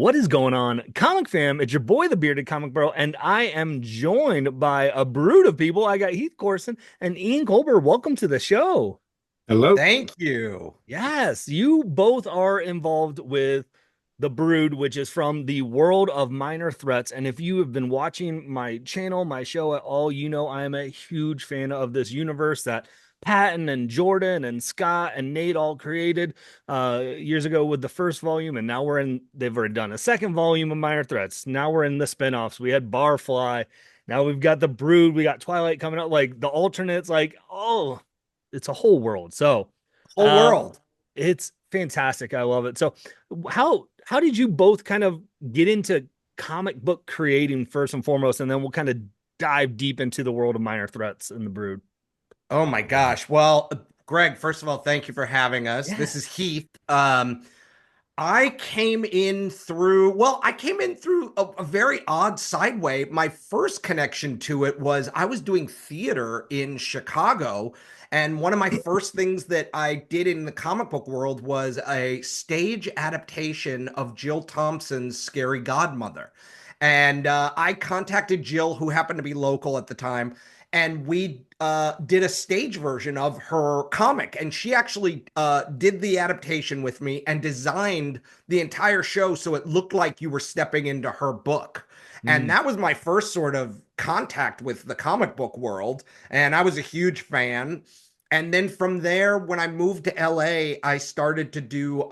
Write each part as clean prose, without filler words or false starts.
What is going on, Comic Fam? It's your boy, the Bearded Comic Bro, and I am joined by a brood of people. I got Heath Corson and Ian Culbard. Welcome to the show. Hello. Thank you. Yes, you both are involved with the Brood, which is from the world of minor threats. And if you have been watching my channel, my show at all, you know I am a huge fan of this universe that Patton and Jordan and Scott and Nate all created years ago with the first volume. And now they've already done a second volume of minor threats. Now we're in the spinoffs. We had Barfly. Now we've got the Brood. We got Twilight coming out, like the alternates, like, oh, it's a whole world. So, Whole um, world. it's fantastic. I love it. So how did you both kind of get into comic book creating first and foremost, and then we'll kind of dive deep into the world of minor threats and the Brood. Oh my gosh. Well, Greg, first of all, thank you for having us. Yeah. This is Heath. I came in through a very odd sideway. My first connection to it was I was doing theater in Chicago. And one of my first things that I did in the comic book world was a stage adaptation of Jill Thompson's Scary Godmother. And I contacted Jill, who happened to be local at the time, and we did a stage version of her comic. And she actually did the adaptation with me and designed the entire show so it looked like you were stepping into her book. And Mm. that was my first sort of contact with the comic book world. And I was a huge fan. And then from there, when I moved to LA, I started to do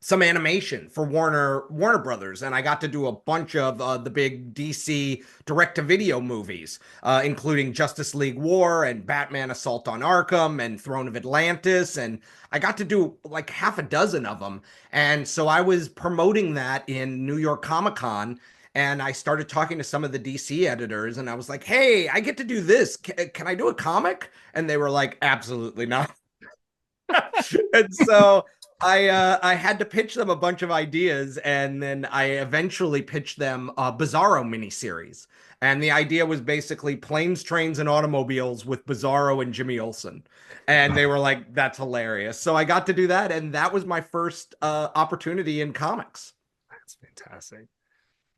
some animation for Warner Brothers, and I got to do a bunch of the big DC direct-to-video movies, including Justice League War and Batman: Assault on Arkham and Throne of Atlantis, and I got to do like half a dozen of them. And so I was promoting that in New York Comic Con. And I started talking to some of the DC editors, and I was like, "Hey, I get to do this. Can I do a comic?" And they were like, "Absolutely not." And so I had to pitch them a bunch of ideas, and then I eventually pitched them a Bizarro miniseries. And the idea was basically planes, trains, and automobiles with Bizarro and Jimmy Olsen. And they were like, "That's hilarious." So I got to do that, and that was my first opportunity in comics. That's fantastic.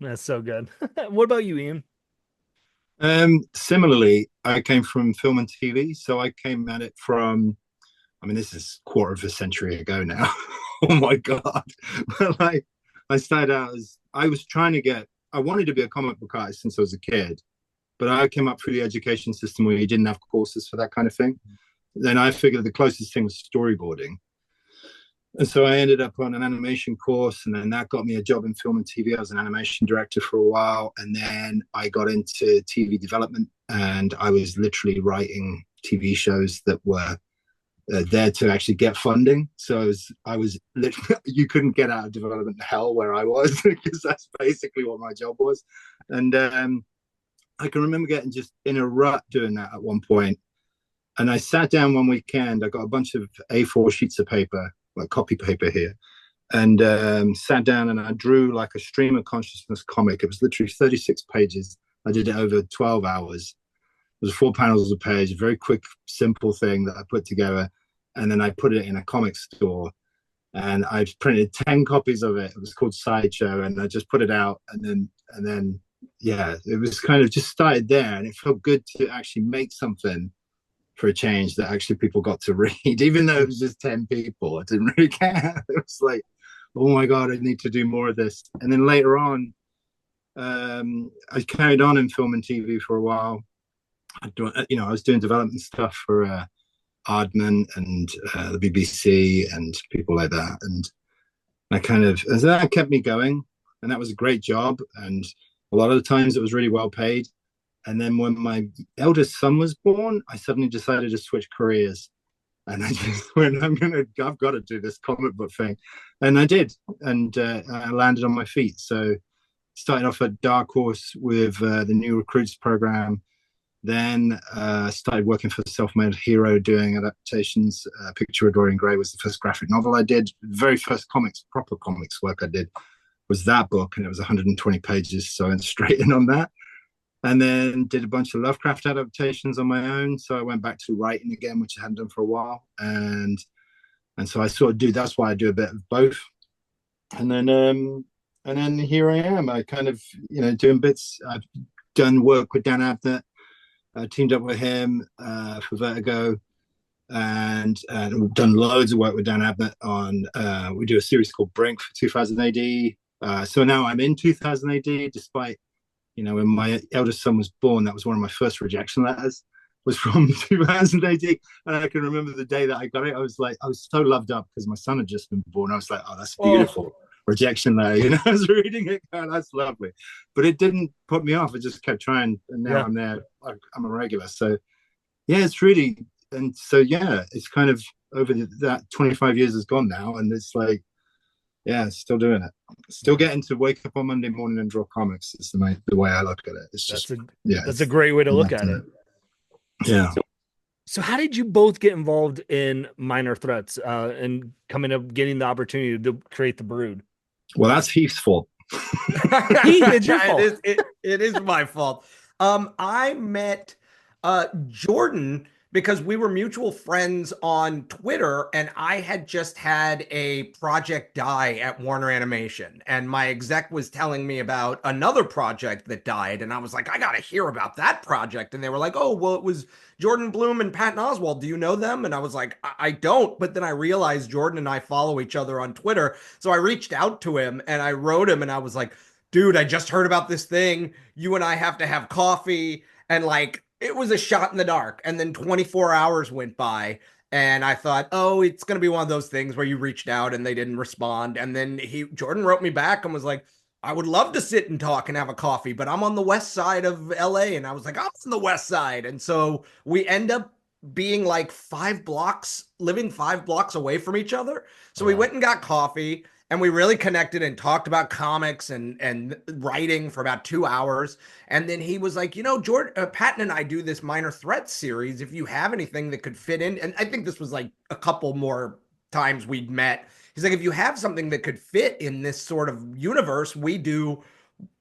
That's so good. What about you, Ian? Similarly, I came from film and TV, so I came at it from, I mean, this is quarter of a century ago now. Oh my God. But like, I started out as, I was trying to get, I wanted to be a comic book artist since I was a kid, but I came up through the education system where you didn't have courses for that kind of thing. Then I figured the closest thing was storyboarding. And so I ended up on an animation course, and then that got me a job in film and TV. I was an animation director for a while, and then I got into TV development, and I was literally writing TV shows that were there to actually get funding. So I was literally, you couldn't get out of development hell where I was because that's basically what my job was. And I can remember getting just in a rut doing that at one point. And I sat down one weekend. I got a bunch of A4 sheets of paper, like copy paper here, and sat down and I drew like a stream of consciousness comic. It was literally 36 pages. I did it over 12 hours. It was 4 panels a page, a very quick, simple thing that I put together. And then I put it in a comic store, and I printed 10 copies of it. It was called Sideshow, and I just put it out. And then, yeah, it was kind of just started there. And it felt good to actually make something for a change that actually people got to read, even though it was just 10 people. I didn't really care. It was like, oh my God, I need to do more of this. And then later on, I carried on in film and TV for a while. I was doing development stuff for Aardman and the BBC and people like that. And so that kept me going. And that was a great job. And a lot of the times it was really well paid. And then when my eldest son was born, I suddenly decided to switch careers. And I just went, I've got to do this comic book thing. And I did. And I landed on my feet. So started off at Dark Horse with the New Recruits program. Then started working for Self-Made Hero, doing adaptations. Picture of Dorian Gray was the first graphic novel I did. The very first proper comics work I did was that book. And it was 120 pages. So I went straight in on that. And then did a bunch of Lovecraft adaptations on my own. So I went back to writing again, which I hadn't done for a while. And so I sort of that's why I do a bit of both. And then and then here I am. I kind of, doing bits. I've done work with Dan Abnett, teamed up with him for Vertigo, and we've done loads of work with Dan Abnett on. We do a series called Brink for 2000 AD. So now I'm in 2000 AD, despite, when my eldest son was born, that was one of my first rejection letters, was from 2000 AD. And I can remember the day that I got it. I was so loved up because my son had just been born. I was like, oh, that's beautiful. Rejection letter. I was reading it going, that's lovely. But it didn't put me off. I just kept trying. And now I'm there. I'm a regular. So, yeah, it's really, and so, yeah, it's kind of over that 25 years has gone now. And it's like, yeah, still doing it. Still getting to wake up on Monday morning and draw comics. It's the way I look at it. It's just, that's a great way to look at it. Yeah. So how did you both get involved in Minor Threats and getting the opportunity to create the Brood? Well, that's Heath's fault. Heath, it's your fault. It is my fault. I met Jordan because we were mutual friends on Twitter, and I had just had a project die at Warner Animation, and my exec was telling me about another project that died, and I was like, I gotta hear about that project. And they were like, oh, well, it was Jordan Bloom and Patton Oswalt. Do you know them? And I was like, I don't. But then I realized Jordan and I follow each other on Twitter. So I reached out to him and I wrote him and I was like, dude, I just heard about this thing. You and I have to have coffee. And like, it was a shot in the dark. And then 24 hours went by. And I thought, oh, it's going to be one of those things where you reached out and they didn't respond. And then Jordan wrote me back and was like, I would love to sit and talk and have a coffee, but I'm on the west side of LA. And I was like, I'm on the west side. And so we end up being like 5 blocks, living 5 blocks away from each other. So we went and got coffee and we really connected and talked about comics and writing for about 2 hours. And then he was like, Jordan, Patton and I do this Minor Threats series. If you have anything that could fit in, and I think this was like a couple more times we'd met. He's like, if you have something that could fit in this sort of universe, we do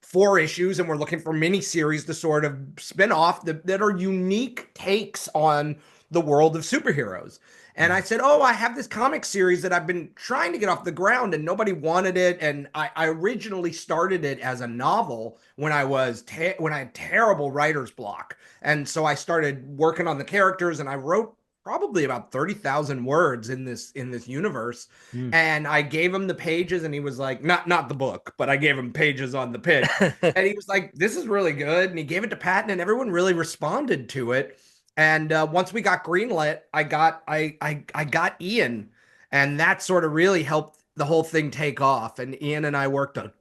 4 issues and we're looking for mini series to sort of spin off that are unique takes on the world of superheroes. And I said, oh, I have this comic series that I've been trying to get off the ground and nobody wanted it. And I originally started it as a novel when I had terrible writer's block. And so I started working on the characters and I wrote probably about 30,000 words in this universe. And I gave him the pages and he was like, not the book, but I gave him pages on the pitch. And he was like, this is really good. And he gave it to Patton and everyone really responded to it. And once we got greenlit, I got Ian, and that sort of really helped the whole thing take off. And Ian and I worked on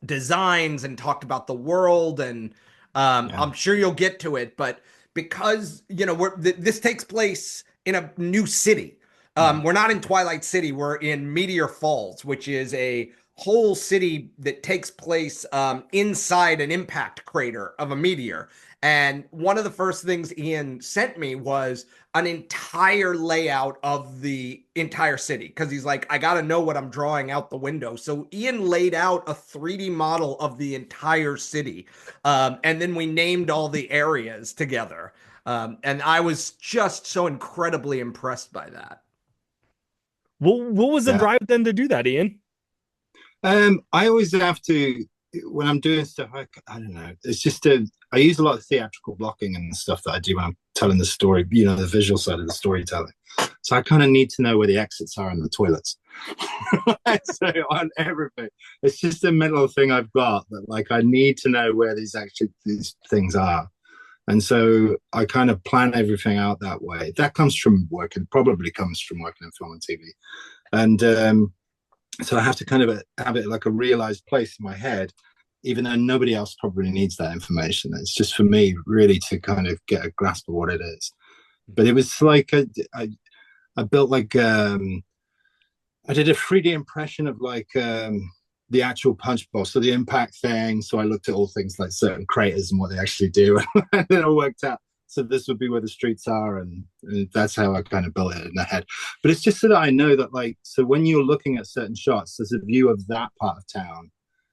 designs and talked about the world. And I'm sure you'll get to it, but because this takes place in a new city. We're not in Twilight City. We're in Meteor Falls, which is a whole city that takes place inside an impact crater of a meteor. And one of the first things Ian sent me was an entire layout of the entire city, because he's like, I got to know what I'm drawing out the window. So Ian laid out a 3D model of the entire city. And then we named all the areas together. And I was just so incredibly impressed by that. What was the drive then to do that, Ian? I always have to, when I'm doing stuff, I don't know. It's just I use a lot of theatrical blocking and stuff that I do when I'm telling the story, the visual side of the storytelling. So I kind of need to know where the exits are and the toilets. So on everything, it's just a mental thing I've got that, like, I need to know where these things are. And so I kind of plan everything out that way. That probably comes from working in film and TV. And so I have to kind of have it like a realized place in my head, even though nobody else probably needs that information. It's just for me really to kind of get a grasp of what it is. But it was like I built like I did a 3D impression of like the actual punch bowl, so the impact thing. So I looked at all things like certain craters and what they actually do, and it all worked out. So this would be where the streets are, and that's how I kind of built it in the head. But it's just so that I know that, like, so when you're looking at certain shots, there's a view of that part of town,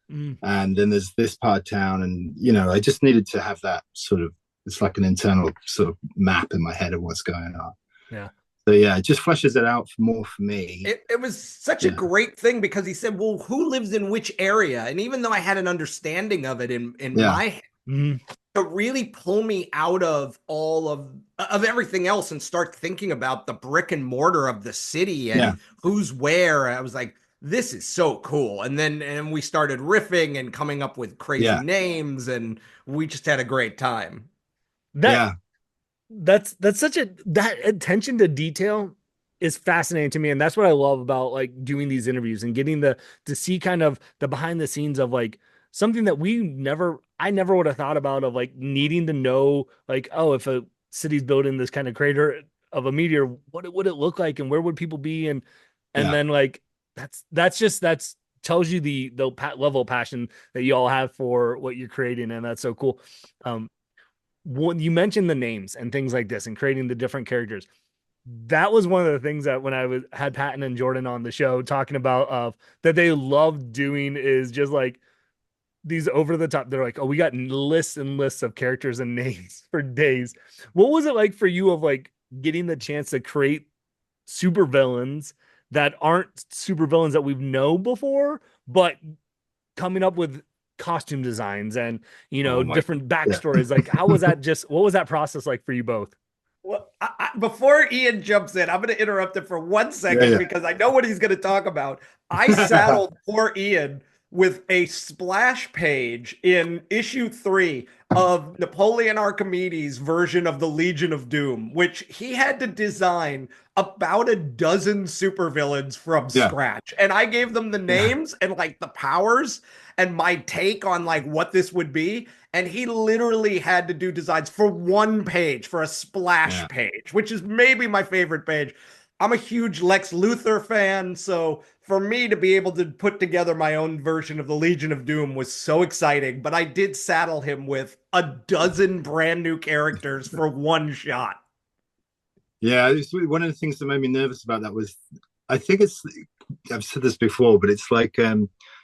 and then there's this part of town, and I just needed to have that sort of, it's like an internal sort of map in my head of what's going on. Yeah. So yeah, it just fleshes it out for more for me. It was such a Yeah, great thing because he said, well, who lives in which area? And even though I had an understanding of it in yeah, my head, to really pull me out of all of everything else and start thinking about the brick and mortar of the city yeah, and who's where, I was like, this is so cool. And then we started riffing and coming up with crazy yeah, names, and we just had a great time. That yeah, that's such a that attention to detail is fascinating to me, and that's what I love about like doing these interviews and getting the to see kind of the behind the scenes of like something that I never would have thought about, of like needing to know like, oh, if a city's building this kind of crater of a meteor, what would it look like and where would people be, and yeah. then like that's tells you the level of passion that you all have for what you're creating, and that's so cool. When you mentioned the names and things like this and creating the different characters, that was one of the things that when I was had Patton and Jordan on the show talking about of that they love doing is just like these over the top. They're like, oh, we got lists and lists of characters and names for days. What was it like for you of like getting the chance to create supervillains that aren't supervillains that we've known before, but coming up with costume designs and Oh my, different yeah. backstories? Like, how was that? Just what was that process like for you both? Well, before Ian jumps in, I'm going to interrupt him for one second Yeah, because I know what he's going to talk about. I yeah. saddled poor Ian with a splash page in issue 3 of Napoleon Archimedes' version of the Legion of Doom, which he had to design about a dozen supervillains from Yeah, scratch. And I gave them the yeah, names and like the powers and my take on like what this would be. And he literally had to do designs for one page, for a splash yeah. page, which is maybe my favorite page. I'm a huge Lex Luthor fan, so for me to be able to put together my own version of the Legion of Doom was so exciting, but I did saddle him with a dozen brand new characters for one shot. Yeah, it's one of the things that made me nervous about that was, I think it's, I've said this before, but it's like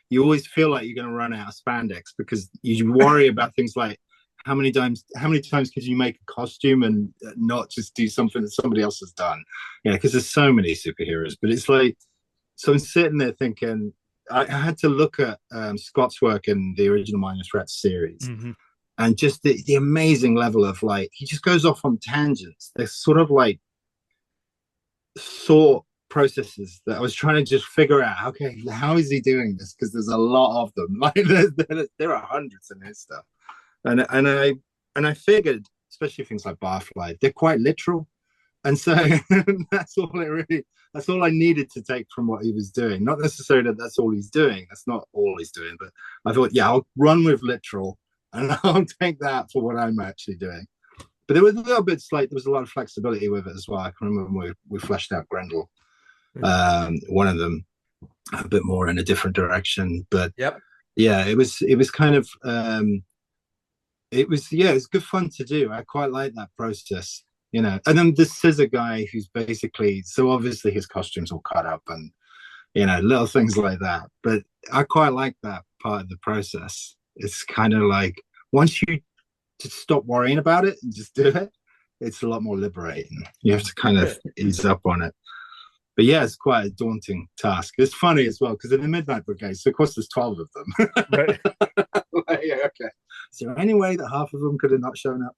you always feel like you're going to run out of spandex because you worry about things like how many times could you make a costume and not just do something that somebody else has done? Because there's so many superheroes, but it's like, so I'm sitting there thinking, I had to look at Scott's work in the original Minor Threats series. Mm-hmm. And just the amazing level of like, he just goes off on tangents. They're sort of like thought processes that I was trying to just figure out. Okay, how is he doing this? Because there's a lot of them. Like there are hundreds in his stuff, and I figured, especially things like Barfly, they're quite literal, and so that's all I needed to take from what he was doing. Not necessarily that that's all he's doing. That's not all he's doing, but I thought, yeah, I'll run with literal, and I'll take that for what I'm actually doing. But there was a little bit like there was a lot of flexibility with it as well. I can remember when we fleshed out Grendel, one of them a bit more in a different direction. But Yep. yeah, it was kind of it was good fun to do. I quite like that process, And then the scissor guy who's basically, so obviously his costume's all cut up and little things like that. But I quite like that part of the process. It's kind of like once you just stop worrying about it and just do it, it's a lot more liberating. You have to kind of ease up on it. But yeah, it's quite a daunting task. It's funny as well because in the Midnight Brigade, so of course there's 12 of them. Right. Like, yeah, okay. Is there any way that half of them could have not shown up?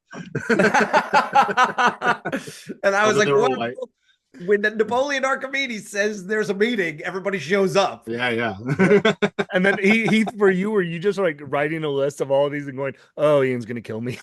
And I was like, well, when Napoleon Archimedes says there's a meeting, everybody shows up. Yeah. And then Heath, for you, were you just like writing a list of all of these and going, "Oh, Ian's gonna kill me"?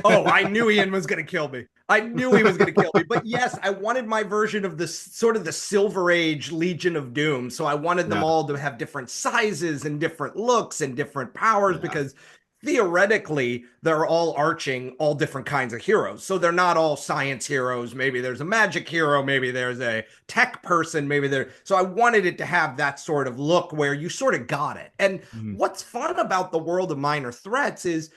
Oh, I knew Ian was going to kill me. I knew he was going to kill me. But yes, I wanted my version of this sort of the Silver Age Legion of Doom. So I wanted them all to have different sizes and different looks and different powers because theoretically they're all arching all different kinds of heroes. So they're not all science heroes. Maybe there's a magic hero. Maybe there's a tech person. So I wanted it to have that sort of look where you sort of got it. And what's fun about the world of Minor Threats is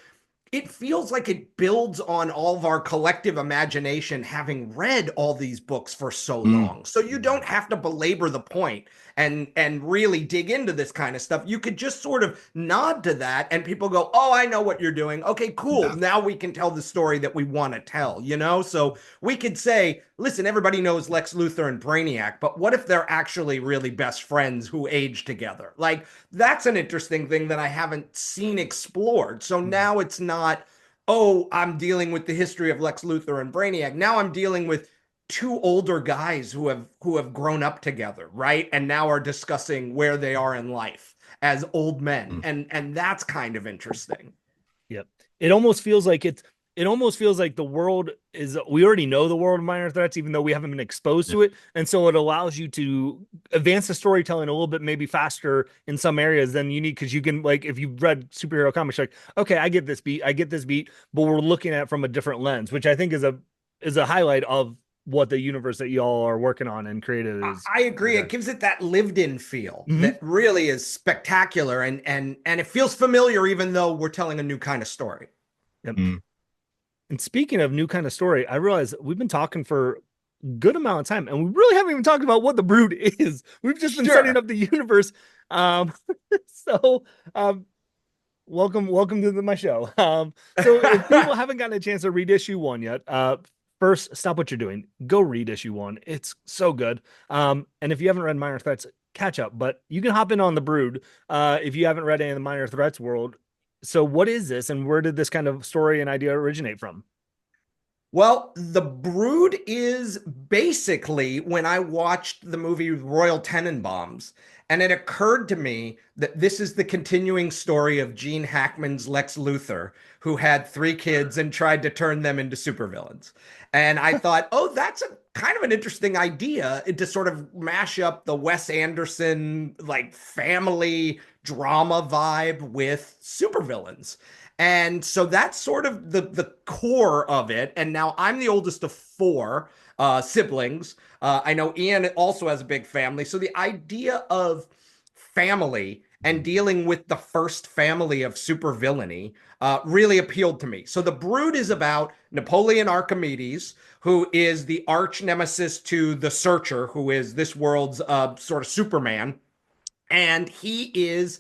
it feels like it builds on all of our collective imagination, having read all these books for so long. So you don't have to belabor the point and really dig into this kind of stuff. You could just sort of nod to that and people go, oh, I know what you're doing. Okay, cool. Now we can tell the story that we want to tell, So we could say, listen, everybody knows Lex Luthor and Brainiac, but what if they're actually really best friends who age together? Like, that's an interesting thing that I haven't seen explored. So now it's not, oh, I'm dealing with the history of Lex Luthor and Brainiac. Now I'm dealing with two older guys who have grown up together, right? And now are discussing where they are in life as old men. And that's kind of interesting. Yep. It almost feels like the world is, we already know the world of minor threats, even though we haven't been exposed to it. And so it allows you to advance the storytelling a little bit, maybe faster in some areas than you need. Cause you can, like, if you've read superhero comics, like, okay, I get this beat, but we're looking at it from a different lens, which I think is a highlight of what the universe that y'all are working on and created is. I agree. It gives it that lived-in feel that really is spectacular, and it feels familiar, even though we're telling a new kind of story. Yep. And speaking of new kind of story, I realize we've been talking for a good amount of time, and we really haven't even talked about what the Brood is. We've just been setting up the universe. So welcome to my show. So if people haven't gotten a chance to read issue 1 yet, first, stop what you're doing. Go read issue 1. It's so good. And if you haven't read Minor Threats, catch up. But you can hop in on the Brood if you haven't read any of the Minor Threats world. So what is this, and where did this kind of story and idea originate from? Well, the Brood is basically when I watched the movie Royal Tenenbaums, and it occurred to me that this is the continuing story of Gene Hackman's Lex Luthor, who had 3 kids and tried to turn them into supervillains. And I thought, oh, that's a kind of an interesting idea to sort of mash up the Wes Anderson, like, family drama vibe with supervillains. And so that's sort of the core of it. And now I'm the oldest of 4 siblings. I know Ian also has a big family. So the idea of family and dealing with the first family of supervillainy really appealed to me. So the Brood is about Napoleon Archimedes, who is the arch nemesis to the Searcher, who is this world's sort of Superman. And he is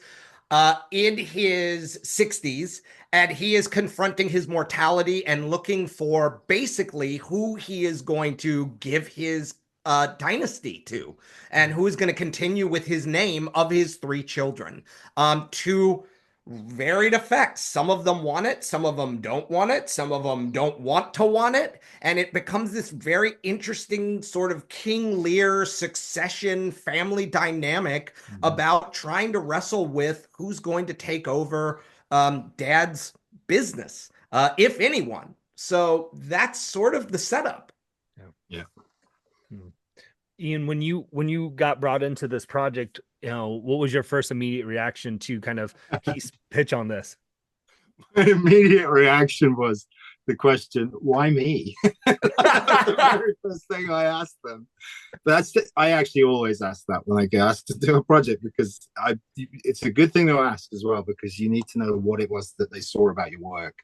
in his 60s, and he is confronting his mortality and looking for basically who he is going to give his dynasty to, and who is going to continue with his name of his 3 children. To varied effects. Some of them want it, some of them don't want it, some of them don't want to want it, and it becomes this very interesting sort of King Lear succession family dynamic about trying to wrestle with who's going to take over dad's business, if anyone. So that's sort of the setup. Yeah. Ian, when you got brought into this project, what was your first immediate reaction to kind of Heath's pitch on this? My immediate reaction was the question, why me? The very first thing I asked them. I actually always ask that when I get asked to do a project, because it's a good thing to ask as well, because you need to know what it was that they saw about your work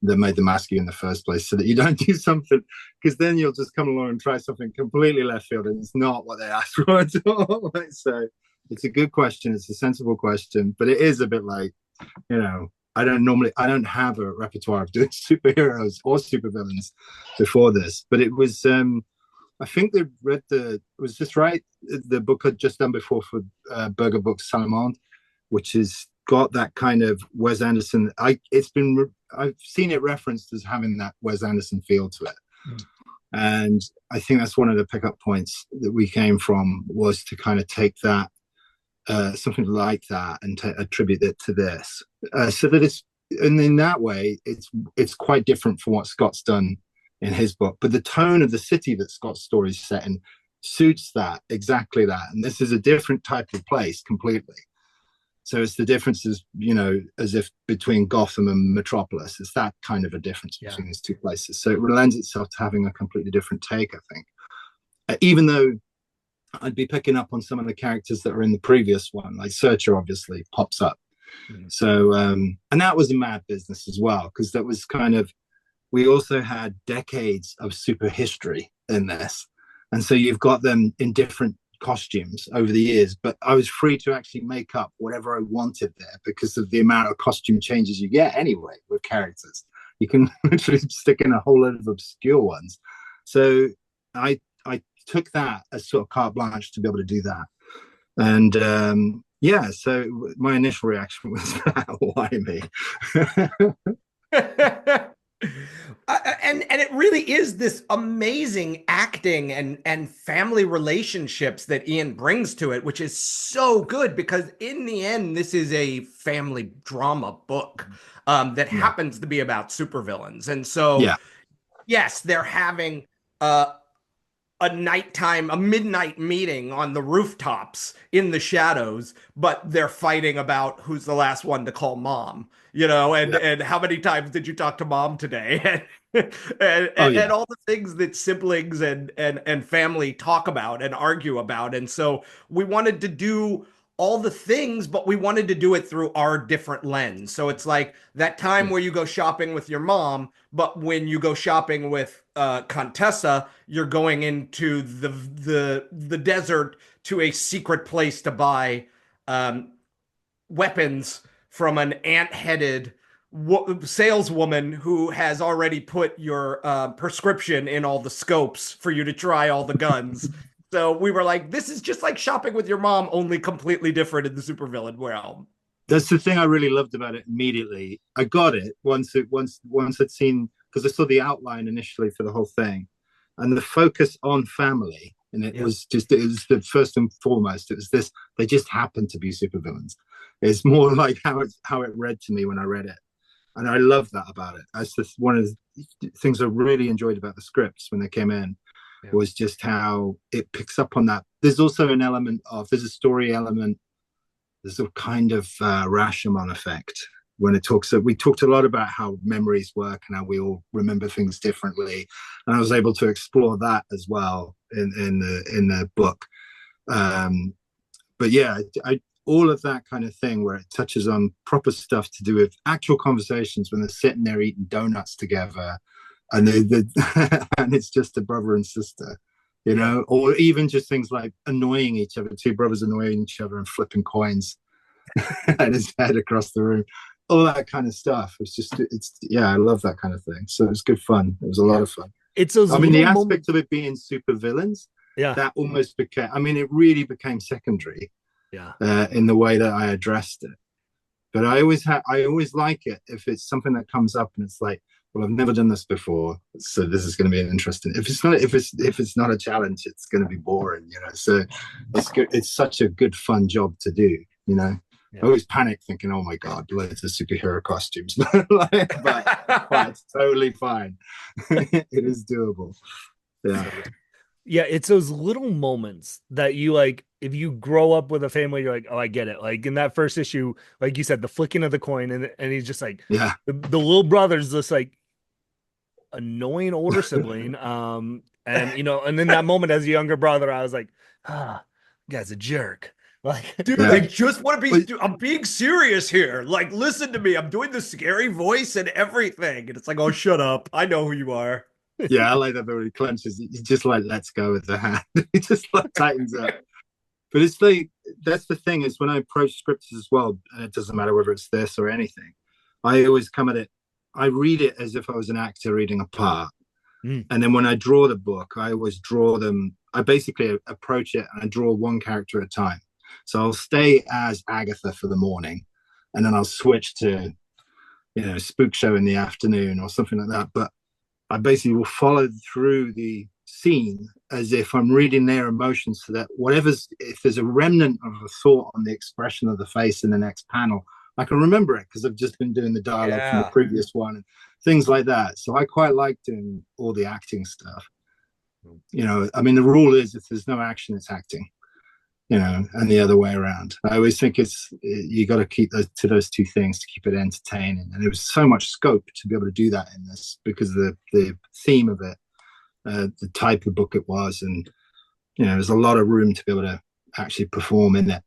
that made them ask you in the first place, so that you don't do something, because then you'll just come along and try something completely left field and it's not what they asked for at all. So it's a good question, it's a sensible question, but it is a bit like, I don't have a repertoire of doing superheroes or supervillains before this, but it was I think they read it was just right, the book I'd just done before for Berger Books Salamand, which has got that kind of Wes Anderson. I've seen it referenced as having that Wes Anderson feel to it. And I think that's one of the pickup points that we came from, was to kind of take that, something like that, and to attribute it to this, so that it's, and in that way it's quite different from what Scott's done in his book, but the tone of the city that Scott's story is set in suits that, exactly that. And this is a different type of place completely. So it's the differences, as if between Gotham and Metropolis. It's that kind of a difference between these two places. So it lends itself to having a completely different take, I think. Even though I'd be picking up on some of the characters that are in the previous one, like Searcher obviously pops up. So, and that was a mad business as well, because that was kind of, we also had decades of super history in this. And so you've got them in different costumes over the years, but I was free to actually make up whatever I wanted there, because of the amount of costume changes you get anyway with characters. You can literally stick in a whole lot of obscure ones. So I took that as sort of carte blanche to be able to do that. And yeah, so my initial reaction was, why me? And it really is this amazing acting and family relationships that Ian brings to it, which is so good because in the end, this is a family drama book that Yeah. happens to be about supervillains. And so, Yeah. yes, they're having uh, a midnight meeting on the rooftops in the shadows, but they're fighting about who's the last one to call mom, Yeah. and how many times did you talk to mom today? Oh And yeah. all the things that siblings and family talk about and argue about. And so we wanted to do all the things, but we wanted to do it through our different lens. So it's like that time Yeah. where you go shopping with your mom, but when you go shopping with Contessa, you're going into the desert to a secret place to buy um, weapons from an ant-headed saleswoman who has already put your prescription in all the scopes for you to try all the guns. So we were like, this is just like shopping with your mom, only completely different in the supervillain realm. That's the thing I really loved about it immediately. I got it once I'd seen, because I saw the outline initially for the whole thing, and the focus on family. And it Yeah. was the first and foremost, it was this, they just happened to be supervillains. It's more like how it read to me when I read it. And I love that about it. That's just one of the things I really enjoyed about the scripts when they came in, Yeah. was just how it picks up on that. There's also an element of, there's a story element, there's a kind of Rashomon effect when it talks. So we talked a lot about how memories work and how we all remember things differently, and I was able to explore that as well in the book. But yeah, all of that kind of thing where it touches on proper stuff to do with actual conversations when they're sitting there eating donuts together, and and it's just a brother and sister, or even just things like annoying each other, two brothers annoying each other and flipping coins at his head across the room, all that kind of stuff. Yeah, I love that kind of thing. So it's good fun. It was a lot of fun. It's those I mean, the aspect moments. of it being super villains, Yeah. that almost became, I mean, it really became secondary Yeah. in the way that I addressed it. But I always like it if it's something that comes up and it's like, well, I've never done this before, so this is going to be interesting. If it's not a challenge, it's going to be boring, So it's good. It's such a good fun job to do, Yeah. I always panic thinking, oh my God, loads of superhero costumes. But it's totally fine. It is doable. Yeah. Yeah, it's those little moments that you like, if you grow up with a family, you're like, oh, I get it. Like in that first issue, like you said, the flicking of the coin, and he's just like, Yeah. the little brother's just like annoying older sibling. And and in that moment as a younger brother, I was like, guy's a jerk. Like, Dude, Yeah. I just want to I'm being serious here. Like, listen to me. I'm doing the scary voice and everything. And it's like, oh, shut up. I know who you are. Yeah, I like that when he clenches. He just like lets go with the hand. He just like tightens up. But it's like, that's the thing, is when I approach scripts as well, and it doesn't matter whether it's this or anything, I always come at it, I read it as if I was an actor reading a part. And then when I draw the book, I always draw them, I basically approach it and I draw one character at a time. So I'll stay as Agatha for the morning, and then I'll switch to, Spook Show in the afternoon or something like that. But I basically will follow through the scene as if I'm reading their emotions, so that if there's a remnant of a thought on the expression of the face in the next panel, I can remember it because I've just been doing the dialogue from the previous one and things like that. So I quite like doing all the acting stuff. I mean, the rule is if there's no action, it's acting. And the other way around. I always think you got to keep those two things to keep it entertaining. And there was so much scope to be able to do that in this because of the theme of it, the type of book it was, and there's a lot of room to be able to actually perform in it,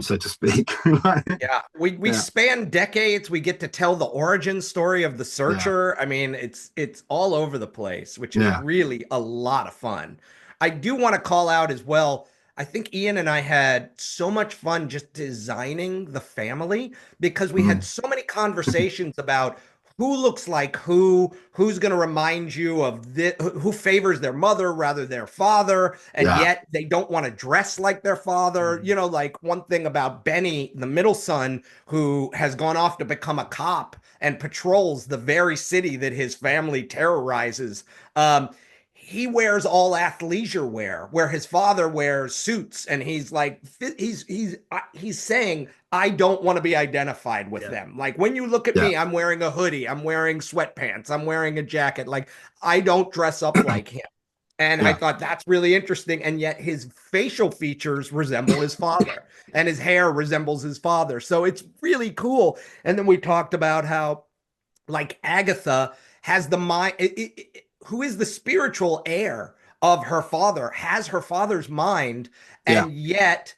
so to speak. Yeah, we span decades. We get to tell the origin story of the Searcher. I mean, it's all over the place, which is really a lot of fun. I do want to call out as well. I think Ian and I had so much fun just designing the family because we had so many conversations about who looks like who's going to remind you of this, who favors their mother rather their father, and Yeah. yet they don't want to dress like their father. You know, like one thing about Benny, the middle son, who has gone off to become a cop and patrols the very city that his family terrorizes. He wears all athleisure wear, where his father wears suits, and he's like, he's saying, I don't want to be identified with them. Like when you look at Yeah. me, I'm wearing a hoodie, I'm wearing sweatpants, I'm wearing a jacket. Like I don't dress up like him. And I Yeah. thought that's really interesting. And yet his facial features resemble his father, and his hair resembles his father. So it's really cool. And then we talked about how, like, Agatha has the mind, who is the spiritual heir of her father, has her father's mind, Yeah. and yet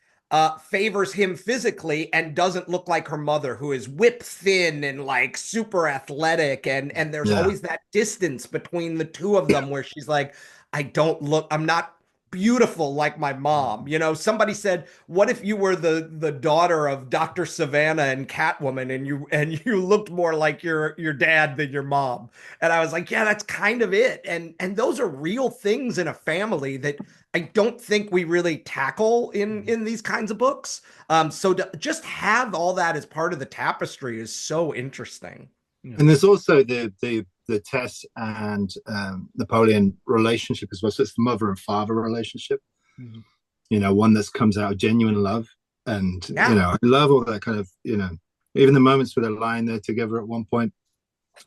favors him physically and doesn't look like her mother, who is whip thin and like super athletic. And there's Yeah. always that distance between the two of them where she's like, I'm not beautiful like my mom. You know, somebody said, what if you were the daughter of Dr. Savannah and Catwoman, and you looked more like your dad than your mom? And I was like, yeah, that's kind of it. And those are real things in a family that I don't think we really tackle in these kinds of books. So to just have all that as part of the tapestry is so interesting. And there's also the Tess and Napoleon relationship as well. So it's the mother and father relationship. Mm-hmm. You know, one that comes out of genuine love, and Yeah. you know, I love all that kind of, you know, even the moments where they're lying there together at one point,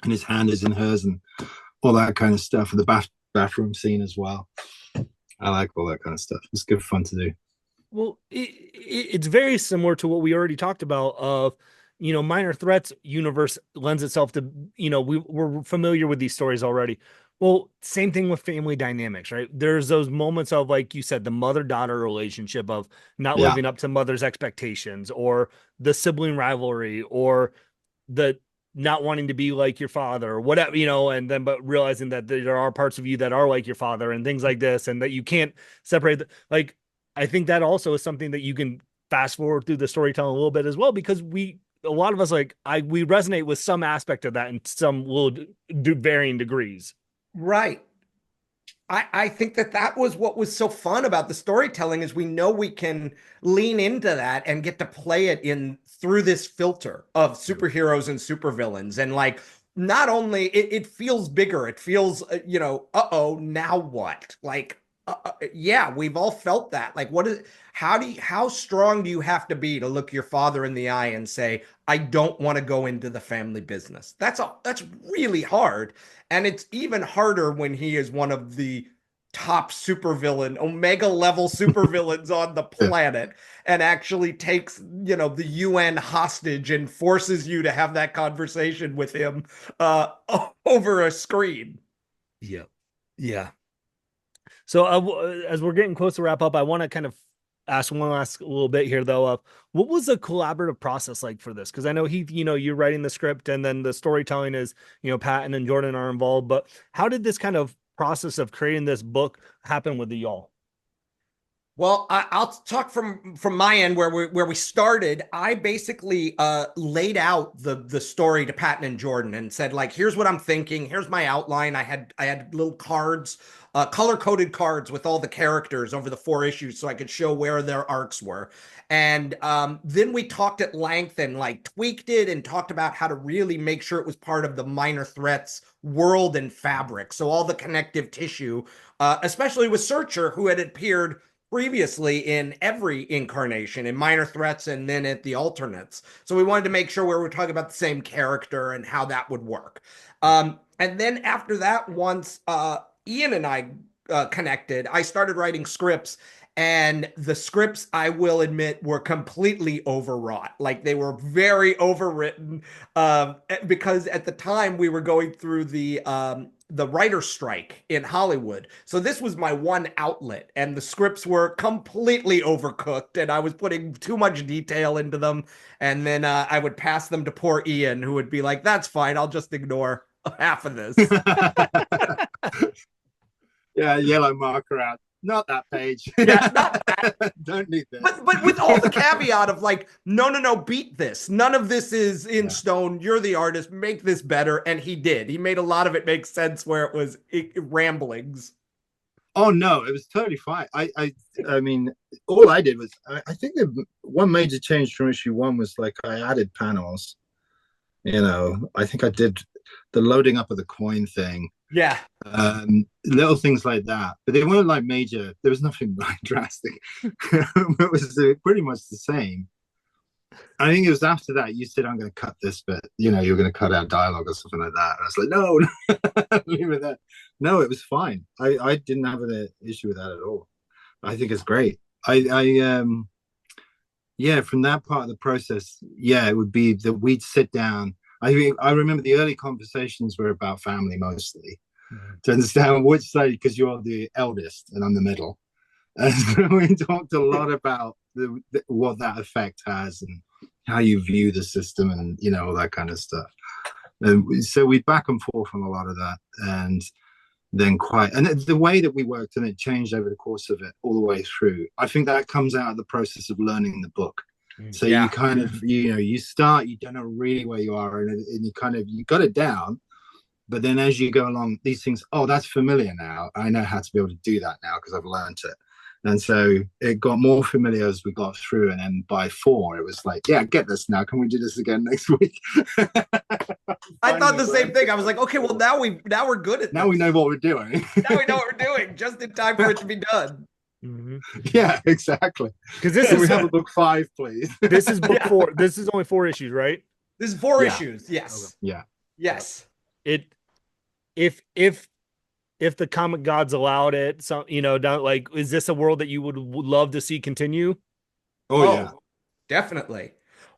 and his hand is in hers, and all that kind of stuff. And the bathroom scene as well. I like all that kind of stuff. It's good fun to do. Well, it's very similar to what we already talked about of, you know, Minor Threats universe lends itself to, you know, we're familiar with these stories already. Well, same thing with family dynamics, right? There's those moments of, like you said, the mother-daughter relationship of not Yeah. living up to mother's expectations, or the sibling rivalry, or the not wanting to be like your father, or whatever, you know, and then but realizing that there are parts of you that are like your father and things like this, and that you can't separate like, I think that also is something that you can fast forward through the storytelling a little bit as well, because a lot of us, like we resonate with some aspect of that in some little varying degrees. Right. I think that was what was so fun about the storytelling, is we know we can lean into that and get to play it in through this filter of superheroes and supervillains. And like, not only it feels bigger, it feels, you know, uh-oh, now what? Like, yeah, we've all felt that. Like, how strong do you have to be to look your father in the eye and say, I don't want to go into the family business? That's really hard. And it's even harder when he is one of the top supervillain, Omega level supervillains on the Yeah. planet, and actually takes, you know, the UN hostage and forces you to have that conversation with him over a screen. Yeah. Yeah. So as we're getting close to wrap up, I want to kind of ask one last little bit here, though, of what was the collaborative process like for this? Because I know, Heath, you know, you're writing the script and then the storytelling is, you know, Patton and Jordan are involved, but how did this kind of process of creating this book happen with the y'all? Well, I'll talk from my end where we started. I basically laid out the story to Patton and Jordan and said, like, here's what I'm thinking. Here's my outline. I had little cards, color coded cards with all the characters over the 4 issues, so I could show where their arcs were. And then we talked at length and like tweaked it and talked about how to really make sure it was part of the Minor Threats world and fabric. So all the connective tissue, especially with Searcher, who had appeared previously in every incarnation, in Minor Threats and then at the alternates. So we wanted to make sure we were talking about the same character and how that would work. And then after that, once Ian and I connected, I started writing scripts. And the scripts, I will admit, were completely overwrought. Like, they were very overwritten, because at the time we were going through the writer's strike in Hollywood. So this was my one outlet, and the scripts were completely overcooked, and I was putting too much detail into them. And then I would pass them to poor Ian, who would be like, that's fine, I'll just ignore half of this. Yeah, yellow marker out. not that page. Yeah, not that. Don't need this. But with all the caveat of like, no, beat this. None of this is in stone. You're the artist. Make this better. And he did. He made a lot of it make sense where it was ramblings. Oh no, it was totally fine. I mean, all I did was I think the one major change from issue 1 was like I added panels. You know, I think I did the loading up of the coin thing. Yeah. Little things like that, but they weren't like major. There was nothing like drastic. It was pretty much the same. I think it was after that you said, I'm going to cut this bit, you know, you're going to cut out dialogue or something like that. And I was like, no, leave it there. No, it was fine. I didn't have an issue with that at all. I think it's great. Yeah, from that part of the process, yeah, it would be that we'd sit down. I remember the early conversations were about family mostly, to understand which side, because you're the eldest and I'm the middle. And so we talked a lot about what that effect has and how you view the system and, you know, all that kind of stuff. And so we back and forth on a lot of that. And then and the way that we worked, and it changed over the course of it all the way through. I think that comes out of the process of learning the book. So you kind of, you know, you start, you don't know really where you are, and you kind of, you got it down. But then as you go along, these things, oh, that's familiar now. I know how to be able to do that now because I've learned it. And so it got more familiar as we got through. And then by 4, it was like, yeah, get this now. Can we do this again next week? I thought the same thing. I was like, okay, well, now we're good at this. Now we know what we're doing. Now we know what we're doing, just in time for it to be done. Mm-hmm. Yeah, exactly. Because this is, we have a book 5, please. This is book 4. This is only 4 issues, right? This is 4 issues. Yes. Okay. Yeah. Yes. If the comic gods allowed it, so, you know, don't, like, is this a world that you would love to see continue? Oh yeah, definitely.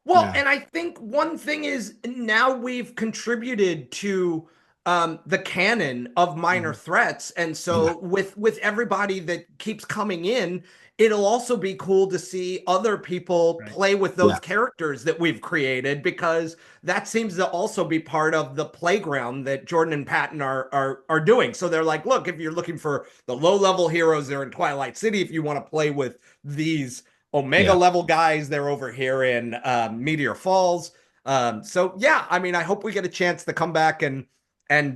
Well, and I think one thing is now we've contributed to the canon of Minor Threats, and so with everybody that keeps coming in, it'll also be cool to see other people play with those characters that we've created, because that seems to also be part of the playground that Jordan and Patton are doing. So they're like, look, if you're looking for the low-level heroes, they're in Twilight City. If you want to play with these Omega level guys, they're over here in Meteor Falls. So yeah, I mean, I hope we get a chance to come back and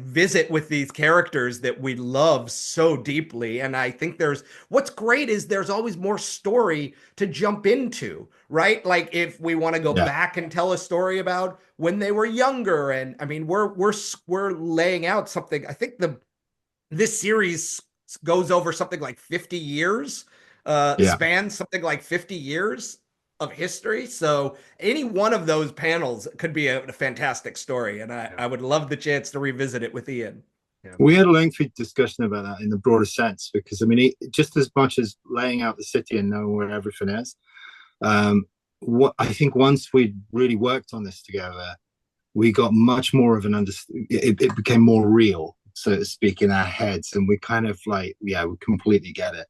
visit with these characters that we love so deeply. And I think what's great is there's always more story to jump into, right? Like if we want to go back and tell a story about when they were younger. And I mean, we're laying out something. I think this series goes over something like 50 years, spans something like 50 years of history. So any one of those panels could be a fantastic story. And I would love the chance to revisit it with Ian. Yeah. We had a lengthy discussion about that in the broader sense, because I mean, just as much as laying out the city and knowing where everything is, what I think once we really worked on this together, we got much more of an understanding. It became more real, so to speak, in our heads, and we kind of like, we completely get it.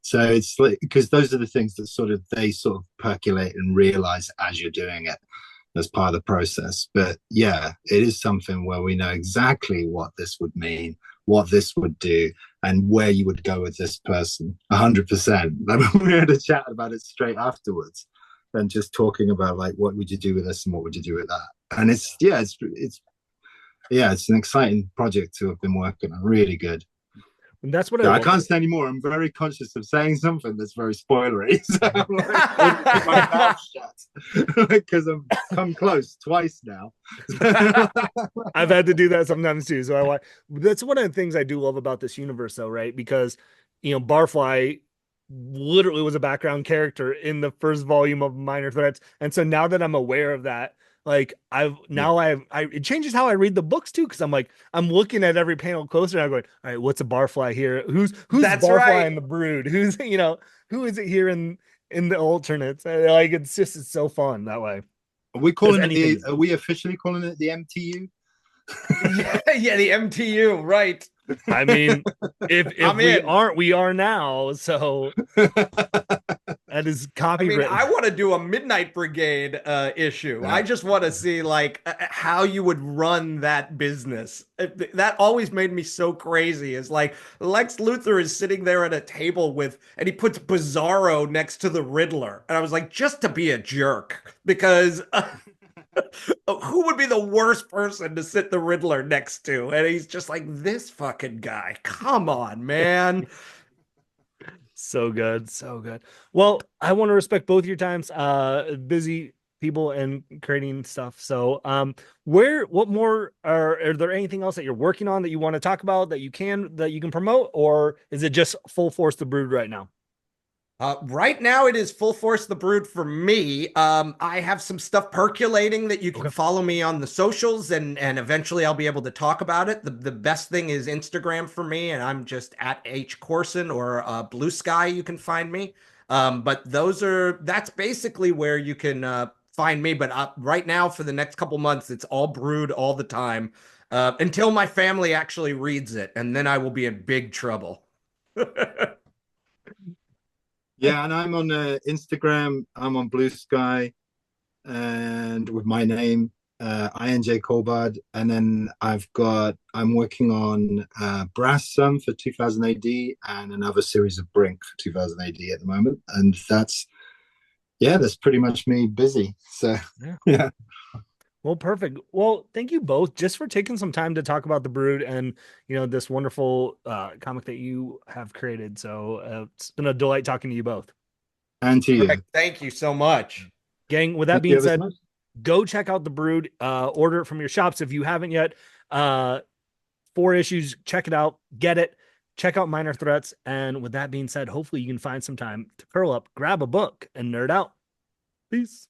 So it's like, because those are the things that they percolate and realize as you're doing it as part of the process. But yeah, it is something where we know exactly what this would mean, what this would do, and where you would go with this person 100%. Like, we had a chat about it straight afterwards and just talking about like, what would you do with this and what would you do with that? And it's an exciting project to have been working on. Really good. And that's what I can't say anymore. I'm very conscious of saying something that's very spoilery. So I'm like, my mouth shut because I've come close twice now. I've had to do that sometimes too. So that's one of the things I do love about this universe, though, right? Because, you know, Barfly literally was a background character in the first volume of Minor Threats, and so now that I'm aware of that, like it changes how I read the books too, because I'm like, I'm looking at every panel closer and I'm going, all right, what's a Barfly here? Who's Barfly in the Brood? Who's, you know, who is it here in the alternates? Like it's so fun that way. Are we officially calling it the MTU? yeah, the MTU, right? I mean, if we aren't, we are now. So, That is I mean, copywritten. I want to do a Midnight Brigade issue. I just want to see like how you would run that business. That always made me so crazy. Is like Lex Luthor is sitting there at a table with, and he puts Bizarro next to the Riddler, and I was like, just to be a jerk, because who would be the worst person to sit the Riddler next to? And he's just like, this fucking guy. Come on, man. So good, so good. Well, I want to respect both your times. Busy people and creating stuff. So, what more are there anything else that you're working on that you want to talk about that you can promote, or is it just full force the brood right now? Right now, it is full force the brood for me. I have some stuff percolating that you can Okay. follow me on the socials, and eventually I'll be able to talk about it. The best thing is Instagram for me, and I'm just at H Corson or Bluesky. You can find me. But that's basically where you can find me. But right now, for the next couple months, it's all brood all the time until my family actually reads it, and then I will be in big trouble. Yeah, and I'm on Instagram. I'm on Blue Sky, and with my name, I.N.J. Culbard. And then I'm working on Brass Sum for 2000 AD and another series of Brink for 2000 AD at the moment. And that's pretty much me busy. So, Yeah. yeah. Well, perfect. Well, thank you both just for taking some time to talk about the brood and this wonderful comic that you have created. So it's been a delight talking to you both. And to you. Rick, thank you so much. Gang, with that Thank you being ever so said, much. go check out the brood, order it from your shops if you haven't yet. 4 issues, check it out, get it, check out Minor Threats. And with that being said, hopefully you can find some time to curl up, grab a book, and nerd out. Peace.